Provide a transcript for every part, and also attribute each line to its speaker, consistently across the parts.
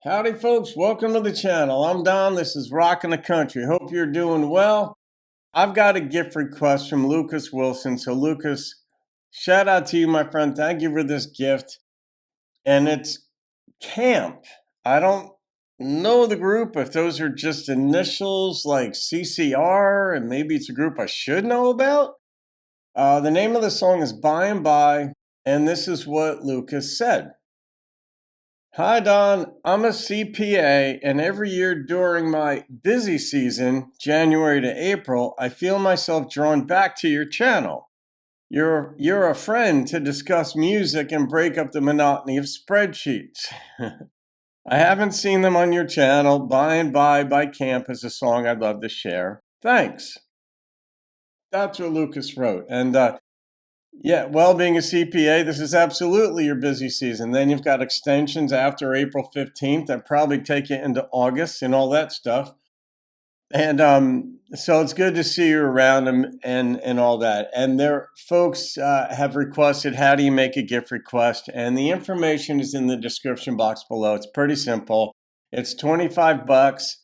Speaker 1: Howdy folks, welcome to the channel. I'm Don, this is Rockin' the Country. Hope you're doing well. I've got a gift request from Lukas Wilson. So Lukas, shout out to you, my friend. Thank you for this gift. And it's CAAMP. I don't know the group, if those are just initials like CCR, and maybe it's a group I should know about. The name of the song is By and By, and this is what Lukas said. Hi Don, I'm a CPA, and every year during my busy season, January to April, I feel myself drawn back to your channel. You're a friend to discuss music and break up the monotony of spreadsheets. I haven't seen them on your channel. By and By CAAMP is a song I'd love to share. Thanks. That's what Lukas wrote. And yeah, well, being a CPA, this is absolutely your busy season. Then you've got extensions after April 15th that probably take you into August and all that stuff. And so it's good to see you around and all that. And there, folks have requested, how do you make a gift request? And the information is in the description box below. It's pretty simple. It's $25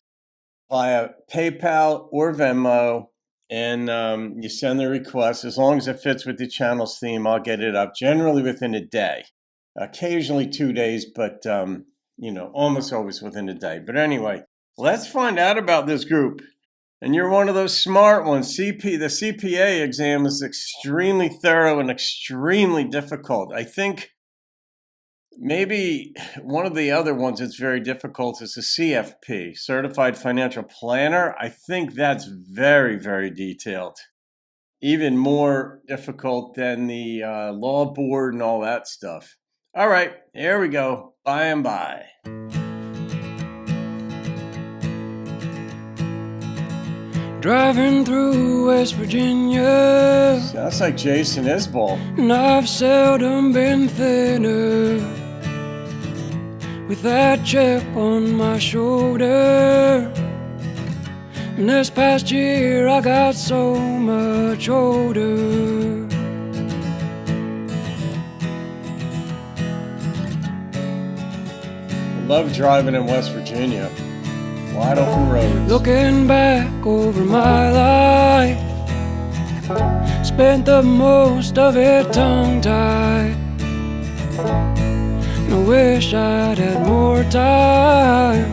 Speaker 1: via PayPal or Venmo. And you send the request. As long as it fits with the channel's theme, I'll get it up generally within a day, occasionally 2 days, but almost always within a day. But anyway, let's find out about this group. And you're one of those smart ones. The CPA exam is extremely thorough and extremely difficult. I think maybe one of the other ones that's very difficult is the CFP, Certified Financial Planner. I think that's very, very detailed. Even more difficult than the law board and all that stuff. All right, here we go. By and By.
Speaker 2: Driving through West Virginia,
Speaker 1: sounds like Jason Isbell.
Speaker 2: And I've seldom been thinner, with that chip on my shoulder. And this past year I got so much older.
Speaker 1: I love driving in West Virginia. Wide open roads.
Speaker 2: Looking back over my life, spent the most of it tongue-tied. I wish I'd had more time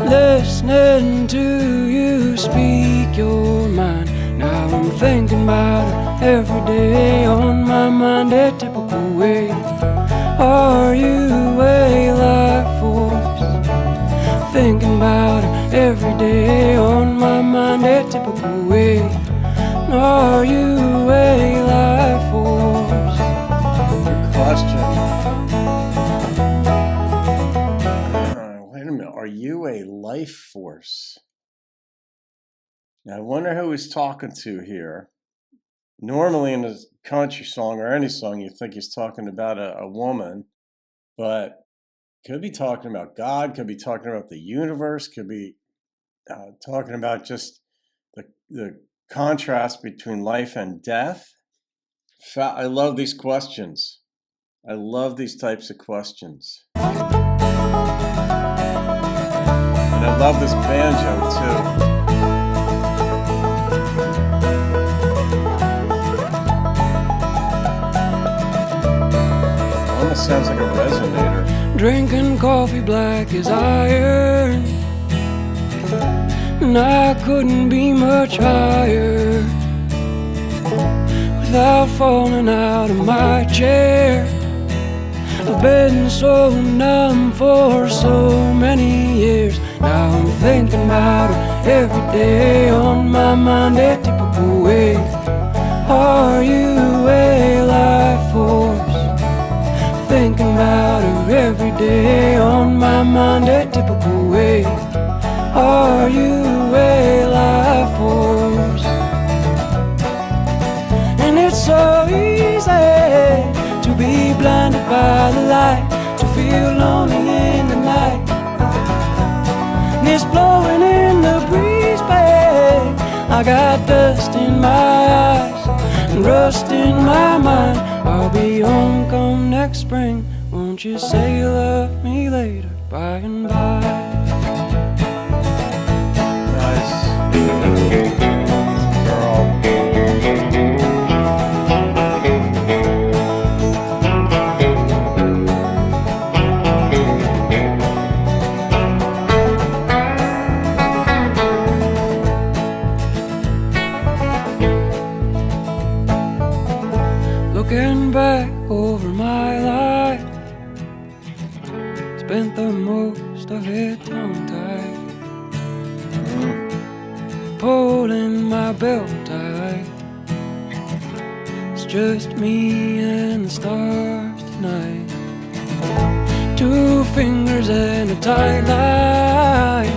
Speaker 2: listening to you speak your mind. Now I'm thinking about it every day, on my mind a typical way. Are you a life force? Thinking about it every day, on my mind a typical way. Are you a life force?
Speaker 1: Good question. Are you a life force? Now, I wonder who he's talking to here. Normally in a country song or any song, you think he's talking about a woman, but could be talking about God, could be talking about the universe, could be talking about just the contrast between life and death. I love these questions. I love these types of questions. And I love this banjo too. Almost sounds like a resonator.
Speaker 2: Drinking coffee black as iron, and I couldn't be much higher without falling out of my chair. I've been so numb for so many years. Now I'm thinking about it every day, on my mind a typical way. Are you a life force? Thinking about her every day, on my mind a typical way. Are you a life force? And it's so easy to be blinded by the light, to feel lonely in the night. And it's blowing in the breeze, babe. I got dust in my eyes and rust in my mind. I'll be home come next spring. Won't you say you love me later? by and by.
Speaker 1: Nice. Girl.
Speaker 2: Looking back over my life, spent the most of it tongue-tied, pulling my belt tight. It's just me and the stars tonight. 2 fingers and a tight line,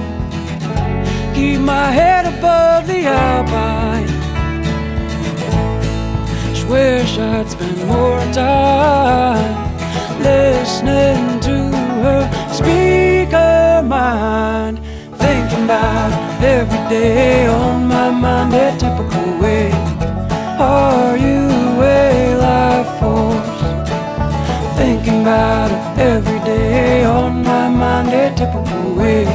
Speaker 2: keep my head above the alpine. Just wish I'd spend more time listening to her speaker mind, thinking about every day on my mind a typical way. Are you a life force? Thinking about it every day on my mind a typical way.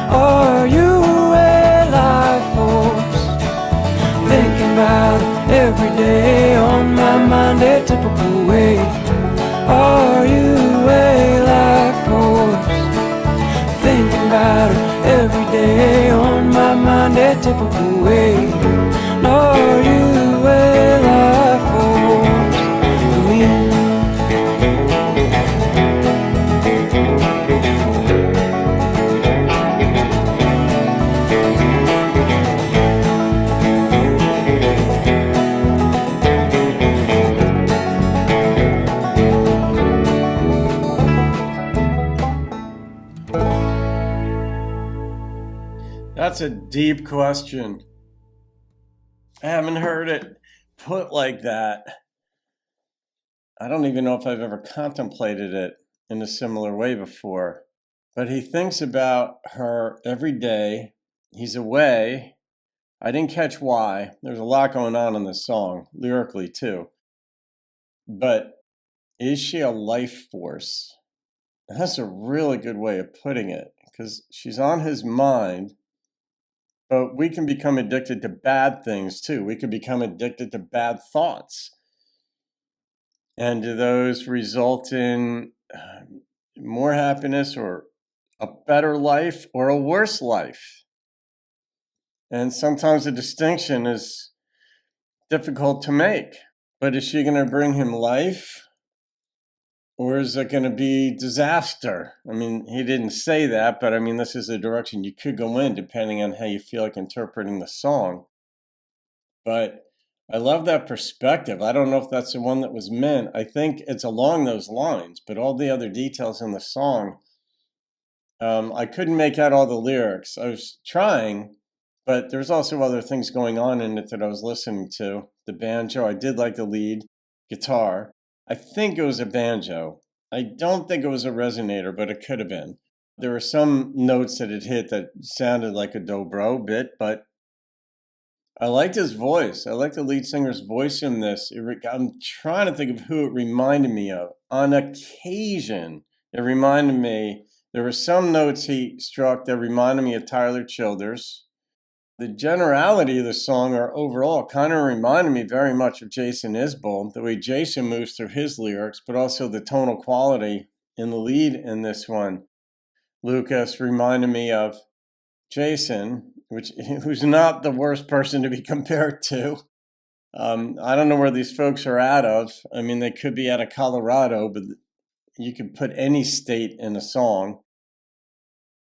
Speaker 2: Are you a life force? Thinking about it every day on my mind a typical way. Are you a life force? Thinking about it every day on my mind a typical way. Are you a life force for me?
Speaker 1: That's a deep question. I haven't heard it put like that. I don't even know if I've ever contemplated it in a similar way before. But he thinks about her every day. He's away. I didn't catch why. There's a lot going on in this song, lyrically too. But is she a life force? That's a really good way of putting it, because she's on his mind. But we can become addicted to bad things too. We can become addicted to bad thoughts. And do those result in more happiness or a better life or a worse life? And sometimes the distinction is difficult to make. But is she going to bring him life? Or is it going to be disaster? I mean, he didn't say that, but I mean, this is the direction you could go in depending on how you feel like interpreting the song. But I love that perspective. I don't know if that's the one that was meant. I think it's along those lines, but all the other details in the song, I couldn't make out all the lyrics. I was trying, but there's also other things going on in it that I was listening to. The banjo, I did like the lead guitar. I think it was a banjo. I don't think it was a resonator, but it could have been. There were some notes that it hit that sounded like a dobro bit, but I liked his voice. I liked the lead singer's voice in this. I'm trying to think of who it reminded me of. On occasion, it reminded me, there were some notes he struck that reminded me of Tyler Childers. The generality of the song, or overall, kind of reminded me very much of Jason Isbell, the way Jason moves through his lyrics, but also the tonal quality in the lead in this one. Lukas reminded me of Jason, who's not the worst person to be compared to. I don't know where these folks are out of. I mean, they could be out of Colorado, but you could put any state in a song.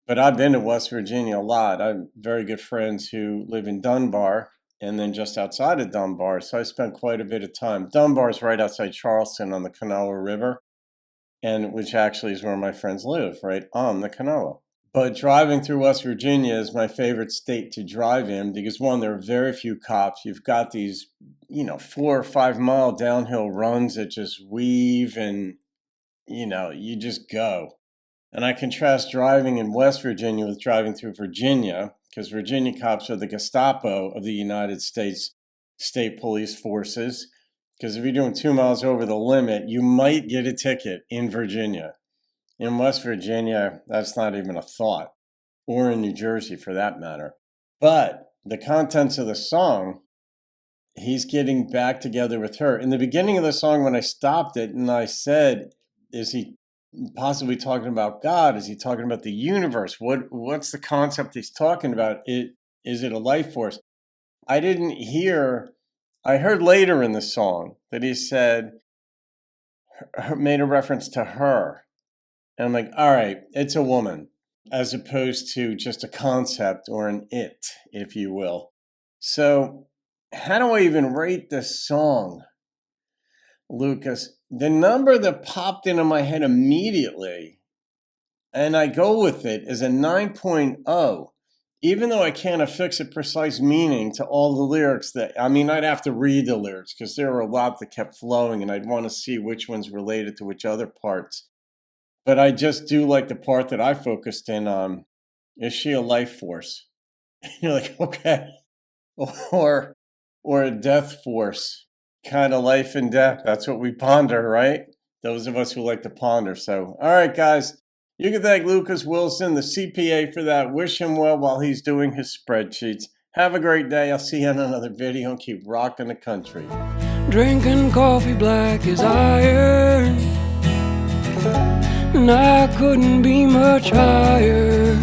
Speaker 1: But I've been to West Virginia a lot. I have very good friends who live in Dunbar and then just outside of Dunbar. So I spent quite a bit of time. Dunbar is right outside Charleston on the Kanawha River, and which actually is where my friends live, right on the Kanawha. But driving through West Virginia is my favorite state to drive in because, one, there are very few cops. You've got these, 4 or 5 mile downhill runs that just weave and, you just go. And I contrast driving in West Virginia with driving through Virginia, because Virginia cops are the Gestapo of the United States state police forces. Because if you're doing 2 miles over the limit, you might get a ticket in Virginia. In West Virginia, that's not even a thought, or in New Jersey for that matter. But the contents of the song, he's getting back together with her. In the beginning of the song, when I stopped it and I said, is he possibly talking about God? Is he talking about the universe? What's the concept he's talking about? Is it a life force? I didn't hear. I heard later in the song that he said, made a reference to her. And I'm like, all right, it's a woman, as opposed to just a concept or an it, if you will. So how do I even rate this song, Lucas? The number that popped into my head immediately, and I go with it, is a 9.0. Even though I can't affix a precise meaning to all the lyrics I'd have to read the lyrics because there were a lot that kept flowing and I'd want to see which one's related to which other parts. But I just do like the part that I focused in on. Is she a life force? You're like, okay. Or a death force. Kind of life and death. That's what we ponder, right? Those of us who like to ponder. So, all right, guys. You can thank Lukas Wilson, the CPA, for that. Wish him well while he's doing his spreadsheets. Have a great day. I'll see you on another video and keep rocking the country.
Speaker 2: Drinking coffee black as iron, and I couldn't be much higher.